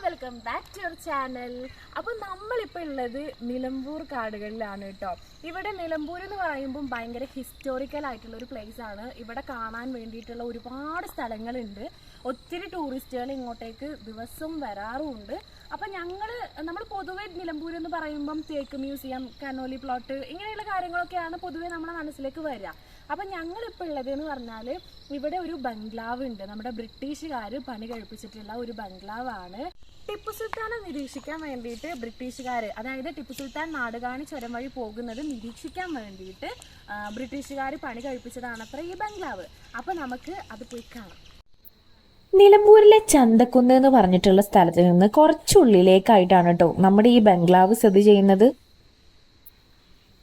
Welcome back to your channel. അപ്പോൾ നമ്മളിപ്പോൾ ഉള്ളത് നിലമ്പൂർ കാടുകളിലാണ് കേട്ടോ. ഇവിടെ നിലമ്പൂർ എന്ന് പറയുമ്പം ഭയങ്കര ഹിസ്റ്റോറിക്കൽ ആയിട്ടുള്ള ഒരു പ്ലേസ് ആണ്. ഇവിടെ കാണാൻ വേണ്ടിയിട്ടുള്ള ഒരുപാട് സ്ഥലങ്ങളുണ്ട്. ഒത്തിരി ടൂറിസ്റ്റുകൾ ഇങ്ങോട്ടേക്ക് ദിവസം വരാറുമുണ്ട്. അപ്പം നമ്മൾ പൊതുവെ നിലമ്പൂർ എന്ന് പറയുമ്പം തേക്ക് മ്യൂസിയം, കനോലി പ്ലോട്ട് ഇങ്ങനെയുള്ള കാര്യങ്ങളൊക്കെയാണ് പൊതുവെ നമ്മുടെ മനസ്സിലേക്ക് വരിക. അപ്പം ഞങ്ങളിപ്പോൾ ഉള്ളതെന്ന് പറഞ്ഞാൽ ഇവിടെ ഒരു ബംഗ്ലാവ് ഉണ്ട്. നമ്മുടെ ബ്രിട്ടീഷുകാർ പണി കഴിപ്പിച്ചിട്ടുള്ള ഒരു ബംഗ്ലാവാണ്. ടിപ്പു സുൽത്താനെ നിരീക്ഷിക്കാൻ വേണ്ടിയിട്ട് ബ്രിട്ടീഷുകാർ, അതായത് ടിപ്പു സുൽത്താൻ നാടുകാണി ചുരം വഴി പോകുന്നത് നിരീക്ഷിക്കാൻ വേണ്ടിയിട്ട് ബ്രിട്ടീഷുകാർ പണി കഴിപ്പിച്ചതാണ് അത്ര ഈ ബംഗ്ലാവ്. അപ്പം നമുക്ക് അത് പോയി കാണാം. നിലമ്പൂരിലെ ചന്തക്കുന്ന് എന്ന് പറഞ്ഞിട്ടുള്ള സ്ഥലത്ത് നിന്ന് കുറച്ചുള്ളിലേക്കായിട്ടാണ് കേട്ടോ നമ്മുടെ ഈ ബംഗ്ലാവ് സ്ഥിതി ചെയ്യുന്നത്.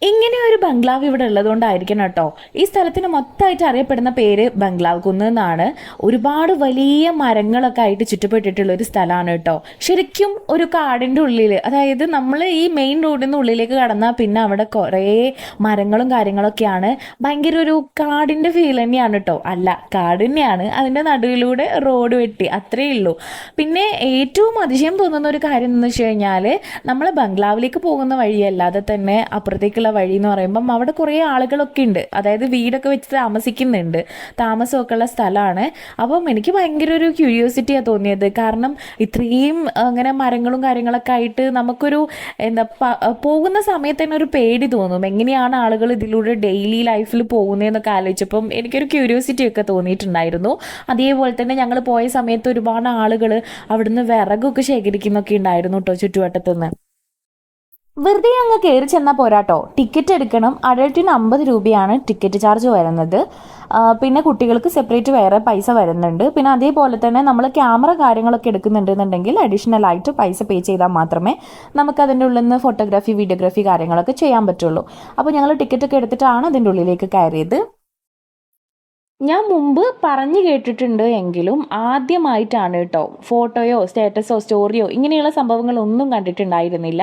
ഇങ്ങനെ ഒരു ബംഗ്ലാവ് ഇവിടെ ഉള്ളതുകൊണ്ടായിരിക്കണം കേട്ടോ ഈ സ്ഥലത്തിന് മൊത്തമായിട്ട് അറിയപ്പെടുന്ന പേര് ബംഗ്ലാവ് കുന്ന് എന്നാണ്. ഒരുപാട് വലിയ മരങ്ങളൊക്കെ ആയിട്ട് ചുറ്റപ്പെട്ടിട്ടുള്ള ഒരു സ്ഥലമാണ് കേട്ടോ. ശരിക്കും ഒരു കാടിൻ്റെ ഉള്ളിൽ, അതായത് നമ്മൾ ഈ മെയിൻ റോഡിൽ നിന്ന് ഉള്ളിലേക്ക് കടന്നാൽ പിന്നെ അവിടെ കുറേ മരങ്ങളും കാര്യങ്ങളൊക്കെയാണ്. ഭയങ്കര ഒരു കാടിൻ്റെ ഫീൽ തന്നെയാണ് കേട്ടോ. അല്ല, കാട് തന്നെയാണ്, അതിൻ്റെ നടുവിലൂടെ റോഡ് വെട്ടി, അത്രയേ ഉള്ളൂ. പിന്നെ ഏറ്റവും അതിശയം തോന്നുന്ന ഒരു കാര്യം എന്ന് വെച്ച് കഴിഞ്ഞാൽ നമ്മൾ ബംഗ്ലാവിലേക്ക് പോകുന്ന വഴിയല്ലാതെ തന്നെ അപ്പുറത്തേക്കുള്ള വഴി എന്ന് പറയുമ്പം അവിടെ കുറേ ആളുകളൊക്കെ ഉണ്ട്, അതായത് വീടൊക്കെ വെച്ച് താമസിക്കുന്നുണ്ട്, താമസമൊക്കെ ഉള്ള സ്ഥലമാണ്. അപ്പം എനിക്ക് ഭയങ്കര ഒരു ക്യൂരിയോസിറ്റിയാണ് തോന്നിയത്. കാരണം ഇത്രയും അങ്ങനെ മരങ്ങളും കാര്യങ്ങളൊക്കെ ആയിട്ട് നമുക്കൊരു പോകുന്ന സമയത്ത് തന്നെ ഒരു പേടി തോന്നും. എങ്ങനെയാണ് ആളുകൾ ഇതിലൂടെ ഡെയിലി ലൈഫിൽ പോകുന്നതെന്നൊക്കെ ആലോചിച്ചപ്പം എനിക്കൊരു ക്യൂരിയോസിറ്റി ഒക്കെ തോന്നിയിട്ടുണ്ടായിരുന്നു. അതേപോലെ തന്നെ ഞങ്ങൾ പോയ സമയത്ത് ഒരുപാട് ആളുകൾ അവിടുന്ന് വിറകൊക്കെ ശേഖരിക്കുന്നൊക്കെ ഉണ്ടായിരുന്നു കേട്ടോ ചുറ്റുവട്ടത്തുനിന്ന്. വെറുതെ അങ്ങ് കയറി ചെന്നാൽ പോരാട്ടോ, ടിക്കറ്റ് എടുക്കണം. അഡൾട്ടിന് 50 രൂപയാണ് ടിക്കറ്റ് ചാർജ് വരുന്നത്. പിന്നെ കുട്ടികൾക്ക് സെപ്പറേറ്റ് വേറെ പൈസ വരുന്നുണ്ട്. പിന്നെ അതേപോലെ തന്നെ നമ്മൾ ക്യാമറ കാര്യങ്ങളൊക്കെ എടുക്കുന്നുണ്ടെന്നുണ്ടെങ്കിൽ അഡീഷണൽ ആയിട്ട് പൈസ പേ ചെയ്താൽ മാത്രമേ നമുക്ക് അതിൻ്റെ ഉള്ളിൽ നിന്ന് ഫോട്ടോഗ്രാഫി, വീഡിയോഗ്രാഫി കാര്യങ്ങളൊക്കെ ചെയ്യാൻ പറ്റുള്ളൂ. അപ്പോൾ ഞങ്ങൾ ടിക്കറ്റൊക്കെ എടുത്തിട്ടാണ് അതിൻ്റെ ഉള്ളിലേക്ക് കയറിയത്. ഞാൻ മുമ്പ് പറഞ്ഞു കേട്ടിട്ടുണ്ട് എങ്കിലും ആദ്യമായിട്ടാണ് കേട്ടോ ഫോട്ടോയോ സ്റ്റാറ്റസോ സ്റ്റോറിയോ ഇങ്ങനെയുള്ള സംഭവങ്ങളൊന്നും കണ്ടിട്ടുണ്ടായിരുന്നില്ല.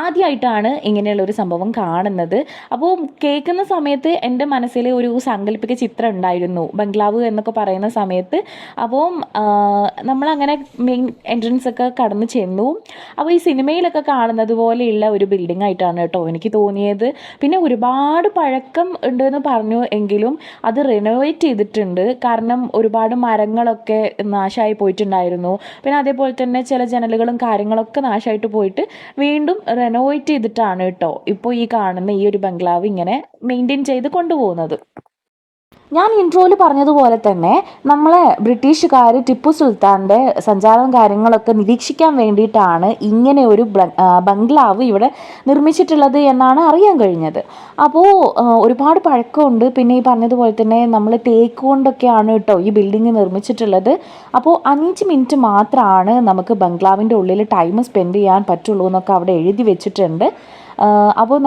ആദ്യമായിട്ടാണ് ഇങ്ങനെയുള്ളൊരു സംഭവം കാണുന്നത്. അപ്പോൾ കേൾക്കുന്ന സമയത്ത് എൻ്റെ മനസ്സിൽ ഒരു സാങ്കല്പിക ചിത്രം ഉണ്ടായിരുന്നു ബംഗ്ലാവ് എന്നൊക്കെ പറയുന്ന സമയത്ത്. അപ്പോൾ നമ്മളങ്ങനെ മെയിൻ എൻട്രൻസ് ഒക്കെ കടന്ന് ചെന്നു. അപ്പോൾ ഈ സിനിമയിലൊക്കെ കാണുന്നത് പോലെയുള്ള ഒരു ബിൽഡിംഗ് ആയിട്ടാണ് കേട്ടോ എനിക്ക് തോന്നിയത്. പിന്നെ ഒരുപാട് പഴക്കം ഉണ്ടെന്ന് പറഞ്ഞു എങ്കിലും അത് റിനോവേറ്റ് ചെയ്തിട്ടുണ്ട്. കാരണം ഒരുപാട് മരങ്ങളൊക്കെ നാശമായി പോയിട്ടുണ്ടായിരുന്നു. പിന്നെ അതേപോലെ തന്നെ ചില ജനലുകളും കാര്യങ്ങളൊക്കെ നാശമായിട്ട് പോയിട്ട് വീണ്ടും റെനോവേറ്റ് ചെയ്തിട്ടാണ് കേട്ടോ ഇപ്പോൾ ഈ കാണുന്ന ഈ ഒരു ബംഗ്ലാവ് ഇങ്ങനെ മെയിൻറ്റെയിൻ ചെയ്ത് കൊണ്ടുപോകുന്നത്. ഞാൻ ഇൻട്രോയിൽ പറഞ്ഞതുപോലെ തന്നെ നമ്മളെ ബ്രിട്ടീഷുകാർ ടിപ്പു സുൽത്താൻ്റെ സഞ്ചാരം കാര്യങ്ങളൊക്കെ നിരീക്ഷിക്കാൻ വേണ്ടിയിട്ടാണ് ഇങ്ങനെ ഒരു ബംഗ്ലാവ് ഇവിടെ നിർമ്മിച്ചിട്ടുള്ളത് എന്നാണ് അറിയാൻ കഴിഞ്ഞത്. അപ്പോൾ ഒരുപാട് പഴക്കമുണ്ട്. പിന്നെ ഈ പറഞ്ഞതുപോലെ തന്നെ നമ്മൾ തേക്ക് കൊണ്ടൊക്കെയാണ് കേട്ടോ ഈ ബിൽഡിങ് നിർമ്മിച്ചിട്ടുള്ളത്. അപ്പോൾ 5 മിനിറ്റ് മാത്രമാണ് നമുക്ക് ബംഗ്ലാവിൻ്റെ ഉള്ളിൽ ടൈം സ്പെൻഡ് ചെയ്യാൻ പറ്റുള്ളൂ എന്നൊക്കെ അവിടെ എഴുതി വെച്ചിട്ടുണ്ട്. അപ്പോൾ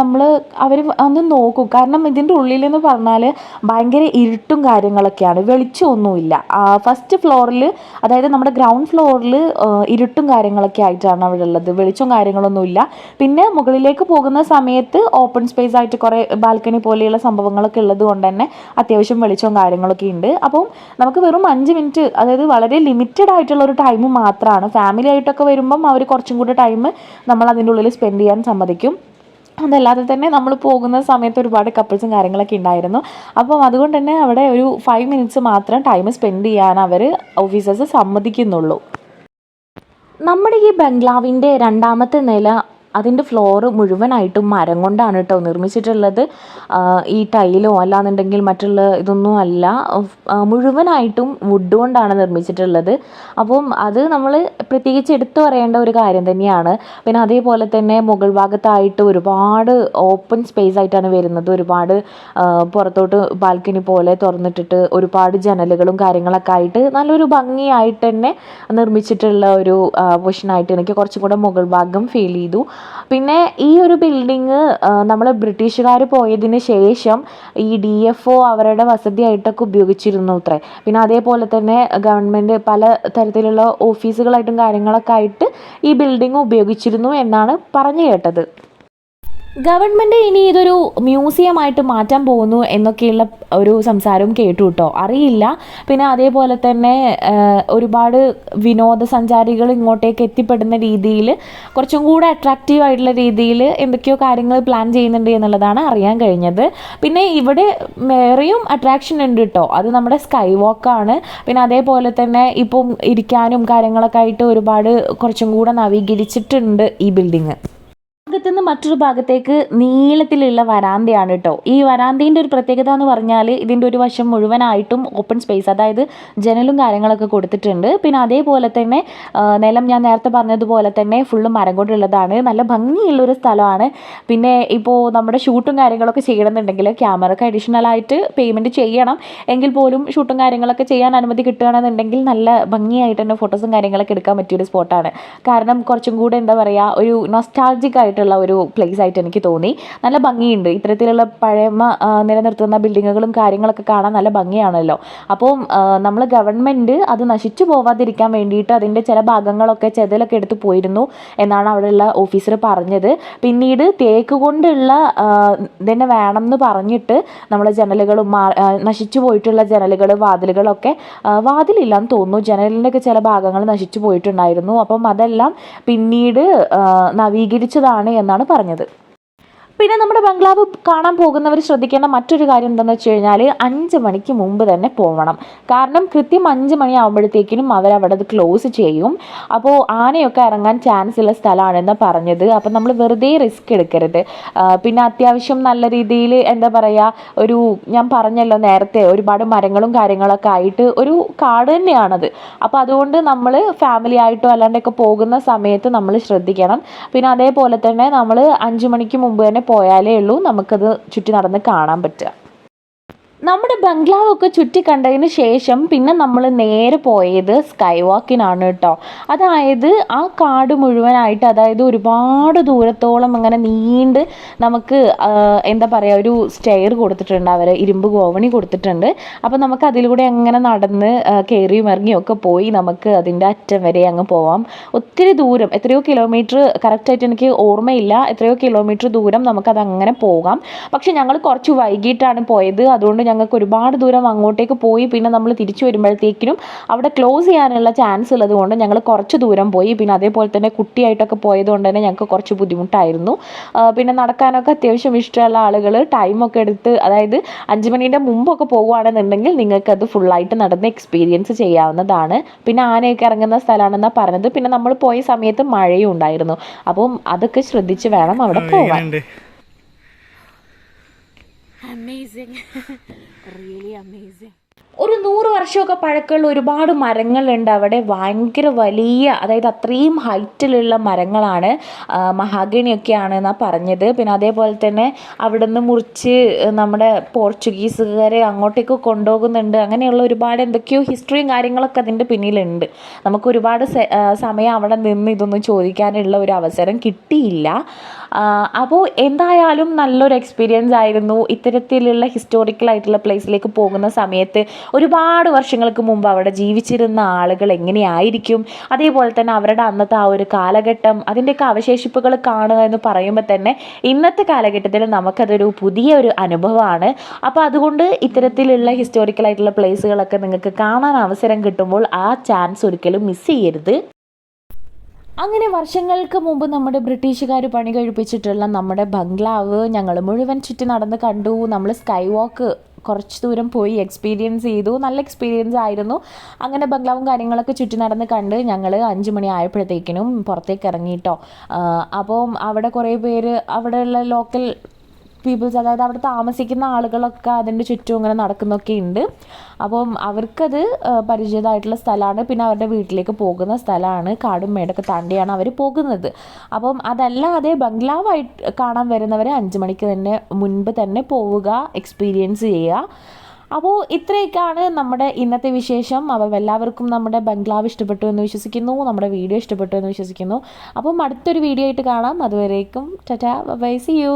അവർ ഒന്ന് നോക്കും. കാരണം ഇതിൻ്റെ ഉള്ളിലെന്ന് പറഞ്ഞാൽ ഭയങ്കര ഇരുട്ടും കാര്യങ്ങളൊക്കെയാണ്, വെളിച്ചമൊന്നുമില്ല. ഫസ്റ്റ് ഫ്ലോറിൽ, അതായത് നമ്മുടെ ഗ്രൗണ്ട് ഫ്ലോറിൽ ഇരുട്ടും കാര്യങ്ങളൊക്കെ ആയിട്ടാണ് അവിടെ ഉള്ളത്, വെളിച്ചവും കാര്യങ്ങളൊന്നുമില്ല. പിന്നെ മുകളിലേക്ക് പോകുന്ന സമയത്ത് ഓപ്പൺ സ്പേസ് ആയിട്ട് കുറേ ബാൽക്കണി പോലെയുള്ള സംഭവങ്ങളൊക്കെ ഉള്ളത് കൊണ്ട് തന്നെ അത്യാവശ്യം വെളിച്ചവും കാര്യങ്ങളൊക്കെ ഉണ്ട്. അപ്പം നമുക്ക് വെറും 5 മിനിറ്റ്, അതായത് വളരെ ലിമിറ്റഡ് ആയിട്ടുള്ള ഒരു ടൈം മാത്രമാണ്. ഫാമിലി ആയിട്ടൊക്കെ വരുമ്പം അവർ കുറച്ചും കൂടി ടൈം നമ്മൾ അതിൻ്റെ ഉള്ളിൽ സ്പെൻഡ് ചെയ്യാൻ സമ്മതിക്കും. അതല്ലാതെ തന്നെ നമ്മൾ പോകുന്ന സമയത്ത് ഒരുപാട് കപ്പിൾസും കാര്യങ്ങളൊക്കെ ഉണ്ടായിരുന്നു. അപ്പം അതുകൊണ്ട് തന്നെ അവിടെ ഒരു 5 മിനിറ്റ്സ് മാത്രം ടൈം സ്പെൻഡ് ചെയ്യാൻ അവർ ഓഫീസേഴ്സ് സമ്മതിക്കുന്നുള്ളൂ. നമ്മുടെ ഈ ബംഗ്ലാവിൻ്റെ 2ാമത്തെ നില, അതിൻ്റെ ഫ്ലോറ് മുഴുവനായിട്ടും മരം കൊണ്ടാണ് കേട്ടോ നിർമ്മിച്ചിട്ടുള്ളത്. ഈ ടൈലോ അല്ലാന്നുണ്ടെങ്കിൽ മറ്റുള്ള ഇതൊന്നും അല്ല, മുഴുവനായിട്ടും വുഡ് കൊണ്ടാണ് നിർമ്മിച്ചിട്ടുള്ളത്. അപ്പം അത് നമ്മൾ പ്രത്യേകിച്ച് എടുത്തു പറയേണ്ട ഒരു കാര്യം തന്നെയാണ്. പിന്നെ അതേപോലെ തന്നെ മുകൾ ഭാഗത്തായിട്ട് ഒരുപാട് ഓപ്പൺ സ്പേസ് ആയിട്ടാണ് വരുന്നത്. ഒരുപാട് പുറത്തോട്ട് ബാൽക്കണി പോലെ തുറന്നിട്ടിട്ട് ഒരുപാട് ജനലുകളും കാര്യങ്ങളൊക്കെ ആയിട്ട് നല്ലൊരു ഭംഗിയായിട്ട് തന്നെ നിർമ്മിച്ചിട്ടുള്ള ഒരു പൊസിഷനായിട്ട് എനിക്ക് കുറച്ചും കൂടെ മുകൾ ഭാഗം ഫീൽ ചെയ്തു. പിന്നെ ഈ ഒരു ബിൽഡിങ് നമ്മൾ ബ്രിട്ടീഷുകാർ പോയതിന് ശേഷം ഈ DFO അവരുടെ വസതിയായിട്ടൊക്കെ ഉപയോഗിച്ചിരുന്നു അത്രേ. പിന്നെ അതേപോലെ തന്നെ ഗവൺമെൻറ് പല തരത്തിലുള്ള ഓഫീസുകളായിട്ടും കാര്യങ്ങളൊക്കെ ആയിട്ട് ഈ ബിൽഡിങ് ഉപയോഗിച്ചിരുന്നു എന്നാണ് പറഞ്ഞു കേട്ടത്. ഗവൺമെൻറ് ഇനി ഇതൊരു മ്യൂസിയമായിട്ട് മാറ്റാൻ പോകുന്നു എന്നൊക്കെയുള്ള ഒരു സംസാരവും കേട്ടു കേട്ടോ, അറിയില്ല. പിന്നെ അതേപോലെ തന്നെ ഒരുപാട് വിനോദസഞ്ചാരികൾ ഇങ്ങോട്ടേക്ക് എത്തിപ്പെടുന്ന രീതിയിൽ കുറച്ചും കൂടെ അട്രാക്റ്റീവ് ആയിട്ടുള്ള രീതിയിൽ എന്തൊക്കെയോ കാര്യങ്ങൾ പ്ലാൻ ചെയ്യുന്നുണ്ട് എന്നുള്ളതാണ് അറിയാൻ കഴിഞ്ഞത്. പിന്നെ ഇവിടെ വേറെയും അട്രാക്ഷൻ ഉണ്ട് കേട്ടോ, അത് നമ്മുടെ സ്കൈ വാക്കാണ്. പിന്നെ അതേപോലെ തന്നെ ഇപ്പം ഇരിക്കാനും കാര്യങ്ങളൊക്കെ ആയിട്ട് ഒരുപാട് കുറച്ചും കൂടെ നവീകരിച്ചിട്ടുണ്ട് ഈ ബിൽഡിങ്. ഭാഗത്തുനിന്ന് മറ്റൊരു ഭാഗത്തേക്ക് നീളത്തിലുള്ള വരാന്തയാണ് കേട്ടോ. ഈ വരാന്തേൻ്റെ ഒരു പ്രത്യേകത എന്ന് പറഞ്ഞാൽ ഇതിൻ്റെ ഒരു വശം മുഴുവനായിട്ടും ഓപ്പൺ സ്പേസ്, അതായത് ജനലും കാര്യങ്ങളൊക്കെ കൊടുത്തിട്ടുണ്ട്. പിന്നെ അതേപോലെ തന്നെ നിലം ഞാൻ നേരത്തെ പറഞ്ഞതുപോലെ തന്നെ ഫുള്ള് മരം കൊണ്ടുള്ളതാണ്. നല്ല ഭംഗിയുള്ളൊരു സ്ഥലമാണ്. പിന്നെ ഇപ്പോൾ നമ്മുടെ ഷൂട്ടും കാര്യങ്ങളൊക്കെ ചെയ്യണമെന്നുണ്ടെങ്കിൽ ക്യാമറക്ക് അഡീഷണലായിട്ട് പേയ്മെൻറ്റ് ചെയ്യണം. എങ്കിൽ പോലും ഷൂട്ടും കാര്യങ്ങളൊക്കെ ചെയ്യാൻ അനുമതി കിട്ടുകയാണെന്നുണ്ടെങ്കിൽ നല്ല ഭംഗിയായിട്ട് തന്നെ ഫോട്ടോസും കാര്യങ്ങളൊക്കെ എടുക്കാൻ പറ്റിയൊരു സ്പോട്ടാണ്. കാരണം കുറച്ചും കൂടെ എന്താ പറയുക, ഒരു നൊസ്റ്റാൾജിക് ആയിട്ടുള്ള ഒരു പ്ലേസ് ആയിട്ട് എനിക്ക് തോന്നി. നല്ല ഭംഗിയുണ്ട്. ഇത്തരത്തിലുള്ള പഴമ നിലനിർത്തുന്ന ബിൽഡിങ്ങുകളും കാര്യങ്ങളൊക്കെ കാണാൻ നല്ല ഭംഗിയാണല്ലോ. അപ്പോൾ നമ്മൾ ഗവൺമെൻറ് അത് നശിച്ചു പോവാതിരിക്കാൻ വേണ്ടിയിട്ട് അതിൻ്റെ ചില ഭാഗങ്ങളൊക്കെ ചെതലൊക്കെ എടുത്ത് പോയിരുന്നു എന്നാണ് അവിടെയുള്ള ഓഫീസർ പറഞ്ഞത്. പിന്നീട് തേക്ക് കൊണ്ടുള്ള തന്നെ വേണം എന്ന് പറഞ്ഞിട്ട് നമ്മളെ ജനലുകളും നശിച്ചു പോയിട്ടുള്ള ജനലുകൾ വാതിലുകളൊക്കെ, വാതിലില്ലാന്ന് തോന്നുന്നു, ജനലിൻ്റെയൊക്കെ ചില ഭാഗങ്ങൾ നശിച്ചു പോയിട്ടുണ്ടായിരുന്നു. അപ്പം അതെല്ലാം പിന്നീട് നവീകരിച്ചതാണ് എന്നാണ് പറഞ്ഞത്. പിന്നെ നമ്മുടെ ബംഗ്ലാവ് കാണാൻ പോകുന്നവർ ശ്രദ്ധിക്കേണ്ട മറ്റൊരു കാര്യം എന്താണെന്ന് വെച്ച് കഴിഞ്ഞാൽ 5 മണിക്ക് മുമ്പ് തന്നെ പോകണം. കാരണം കൃത്യം 5 മണിയാകുമ്പോഴത്തേക്കിനും അവരവിടെ അത് ക്ലോസ് ചെയ്യും. അപ്പോൾ ആനയൊക്കെ ഇറങ്ങാൻ ചാൻസ് ഉള്ള സ്ഥലമാണെന്ന് പറഞ്ഞത്. അപ്പം നമ്മൾ വെറുതെ റിസ്ക് എടുക്കരുത്. പിന്നെ അത്യാവശ്യം നല്ല രീതിയിൽ എന്താ പറയുക, ഒരു ഞാൻ പറഞ്ഞല്ലോ നേരത്തെ ഒരുപാട് മരങ്ങളും കാര്യങ്ങളൊക്കെ ആയിട്ട് ഒരു കാട് തന്നെയാണത്. അപ്പോൾ അതുകൊണ്ട് നമ്മൾ ഫാമിലി ആയിട്ടോ അല്ലാണ്ടൊക്കെ പോകുന്ന സമയത്ത് നമ്മൾ ശ്രദ്ധിക്കണം. പിന്നെ അതേപോലെ തന്നെ നമ്മൾ 5 മണിക്ക് മുമ്പ് തന്നെ പോയാലേ ഉള്ളൂ നമുക്കത് ചുറ്റി നടന്ന് കാണാൻ പറ്റുക. നമ്മുടെ ബംഗ്ലാവൊക്കെ ചുറ്റി കണ്ടതിന് ശേഷം പിന്നെ നമ്മൾ നേരെ പോയത് സ്കൈ വാക്കിനാണ് കേട്ടോ. അതായത് ആ കാട് മുഴുവനായിട്ട്, അതായത് ഒരുപാട് ദൂരത്തോളം അങ്ങനെ നീണ്ട് നമുക്ക് എന്താ പറയുക, ഒരു സ്റ്റെയർ കൊടുത്തിട്ടുണ്ട് അവർ, ഇരുമ്പ് ഗോവണി കൊടുത്തിട്ടുണ്ട്. അപ്പോൾ നമുക്ക് അതിലൂടെ അങ്ങനെ നടന്ന് കയറിയും ഇറങ്ങിയൊക്കെ പോയി നമുക്ക് അതിൻ്റെ അറ്റം വരെ അങ്ങ് പോവാം. ഒത്തിരി ദൂരം, എത്രയോ കിലോമീറ്റർ, കറക്റ്റായിട്ട് എനിക്ക് ഓർമ്മയില്ല, എത്രയോ കിലോമീറ്റർ ദൂരം നമുക്കത് അങ്ങനെ പോകാം. പക്ഷെ ഞങ്ങൾ കുറച്ച് വൈകിട്ടാണ് പോയത്. അതുകൊണ്ട് ഞങ്ങൾക്ക് ഒരുപാട് ദൂരം അങ്ങോട്ടേക്ക് പോയി പിന്നെ നമ്മൾ തിരിച്ചു വരുമ്പോഴത്തേക്കിനും അവിടെ ക്ലോസ് ചെയ്യാനുള്ള ചാൻസ് ഉള്ളത് കൊണ്ട് ഞങ്ങൾ കുറച്ച് ദൂരം പോയി. പിന്നെ അതേപോലെ തന്നെ കുട്ടിയായിട്ടൊക്കെ പോയതുകൊണ്ട് തന്നെ ഞങ്ങൾക്ക് കുറച്ച് ബുദ്ധിമുട്ടായിരുന്നു. പിന്നെ നടക്കാനൊക്കെ അത്യാവശ്യം ഇഷ്ടമുള്ള ആളുകൾ ടൈമൊക്കെ എടുത്ത്, അതായത് 5 മണീൻ്റെ മുമ്പൊക്കെ പോകുകയാണെന്നുണ്ടെങ്കിൽ നിങ്ങൾക്കത് ഫുള്ളായിട്ട് നടന്ന് എക്സ്പീരിയൻസ് ചെയ്യാവുന്നതാണ്. പിന്നെ ആനയൊക്കെ ഇറങ്ങുന്ന സ്ഥലമാണെന്നാണ് പറഞ്ഞത്. പിന്നെ നമ്മൾ പോയ സമയത്ത് മഴയും ഉണ്ടായിരുന്നു. അപ്പം അതൊക്കെ ശ്രദ്ധിച്ച് വേണം അവിടെ പോകാൻ. Amazing. Really amazing. ഒരു 100 വർഷമൊക്കെ പഴക്കമുള്ള ഒരുപാട് മരങ്ങളുണ്ട് അവിടെ. ഭയങ്കര വലിയ, അതായത് അത്രയും ഹൈറ്റിലുള്ള മരങ്ങളാണ്. മഹാഗണിയൊക്കെയാണ് എന്നാണ് പറഞ്ഞത്. പിന്നെ അതേപോലെ തന്നെ അവിടെ നിന്ന് മുറിച്ച് നമ്മുടെ പോർച്ചുഗീസുകാരെ അങ്ങോട്ടേക്ക് കൊണ്ടുപോകുന്നുണ്ട്. അങ്ങനെയുള്ള ഒരുപാട് എന്തൊക്കെയോ ഹിസ്റ്ററിയും കാര്യങ്ങളൊക്കെ അതിൻ്റെ പിന്നിലുണ്ട്. നമുക്ക് ഒരുപാട് സമയം അവിടെ നിന്ന് ഇതൊന്നും ചോദിക്കാനുള്ള ഒരു അവസരം കിട്ടിയില്ല. അപ്പോൾ എന്തായാലും നല്ലൊരു എക്സ്പീരിയൻസ് ആയിരുന്നു. ഇത്തരത്തിലുള്ള ഹിസ്റ്റോറിക്കലായിട്ടുള്ള പ്ലേസിലേക്ക് പോകുന്ന സമയത്ത് ഒരുപാട് വർഷങ്ങൾക്ക് മുമ്പ് അവിടെ ജീവിച്ചിരുന്ന ആളുകൾ എങ്ങനെയായിരിക്കും, അതേപോലെ തന്നെ അവരുടെ അന്നത്തെ ആ ഒരു കാലഘട്ടം, അതിൻ്റെയൊക്കെ അവശേഷിപ്പുകൾ കാണുക എന്ന് പറയുമ്പോൾ തന്നെ ഇന്നത്തെ കാലഘട്ടത്തിൽ നമുക്കതൊരു പുതിയൊരു അനുഭവമാണ്. അപ്പോൾ അതുകൊണ്ട് ഇത്തരത്തിലുള്ള ഹിസ്റ്റോറിക്കലായിട്ടുള്ള പ്ലേസുകളൊക്കെ നിങ്ങൾക്ക് കാണാൻ അവസരം കിട്ടുമ്പോൾ ആ ചാൻസ് ഒരിക്കലും മിസ് ചെയ്യരുത്. അങ്ങനെ വർഷങ്ങൾക്ക് മുമ്പ് നമ്മുടെ ബ്രിട്ടീഷുകാർ പണി കഴിപ്പിച്ചിട്ടുള്ള നമ്മുടെ ബംഗ്ലാവ് ഞങ്ങൾ മുഴുവൻ ചുറ്റി നടന്ന് കണ്ടു. നമ്മൾ സ്കൈ വാക്ക് കുറച്ച് ദൂരം പോയി എക്സ്പീരിയൻസ് ചെയ്തു. നല്ല എക്സ്പീരിയൻസ് ആയിരുന്നു. അങ്ങനെ ബംഗ്ലാവും കാര്യങ്ങളൊക്കെ ചുറ്റി നടന്ന് കണ്ട് ഞങ്ങൾ 5 മണി ആയപ്പോഴത്തേക്കിനും പുറത്തേക്ക് ഇറങ്ങിയിട്ടോ. അപ്പം അവിടെ കുറേ പേര്, അവിടെയുള്ള ലോക്കൽ പീപ്പിൾസ്, അതായത് അവിടെ താമസിക്കുന്ന ആളുകളൊക്കെ അതിൻ്റെ ചുറ്റും ഇങ്ങനെ നടക്കുന്നൊക്കെ ഉണ്ട്. അപ്പം അവർക്കത് പരിചിതമായിട്ടുള്ള സ്ഥലമാണ്. പിന്നെ അവരുടെ വീട്ടിലേക്ക് പോകുന്ന സ്ഥലമാണ്. കാടും മേടൊക്കെ താണ്ടിയാണ് അവർ പോകുന്നത്. അപ്പം അതല്ലാതെ ബംഗ്ലാവായിട്ട് കാണാൻ വരുന്നവർ 5 മണിക്ക് തന്നെ മുൻപ് തന്നെ പോവുക, എക്സ്പീരിയൻസ് ചെയ്യുക. അപ്പോൾ ഇത്രയൊക്കെയാണ് നമ്മുടെ ഇന്നത്തെ വിശേഷം. അപ്പോൾ എല്ലാവർക്കും നമ്മുടെ ബംഗ്ലാവ് ഇഷ്ടപ്പെട്ടു എന്ന് വിശ്വസിക്കുന്നു. നമ്മുടെ വീഡിയോ ഇഷ്ടപ്പെട്ടു എന്ന് വിശ്വസിക്കുന്നു. അപ്പം അടുത്തൊരു വീഡിയോ ആയിട്ട് കാണാം. അതുവരേക്കും ടാറ്റാ, ബൈ, സീ യു.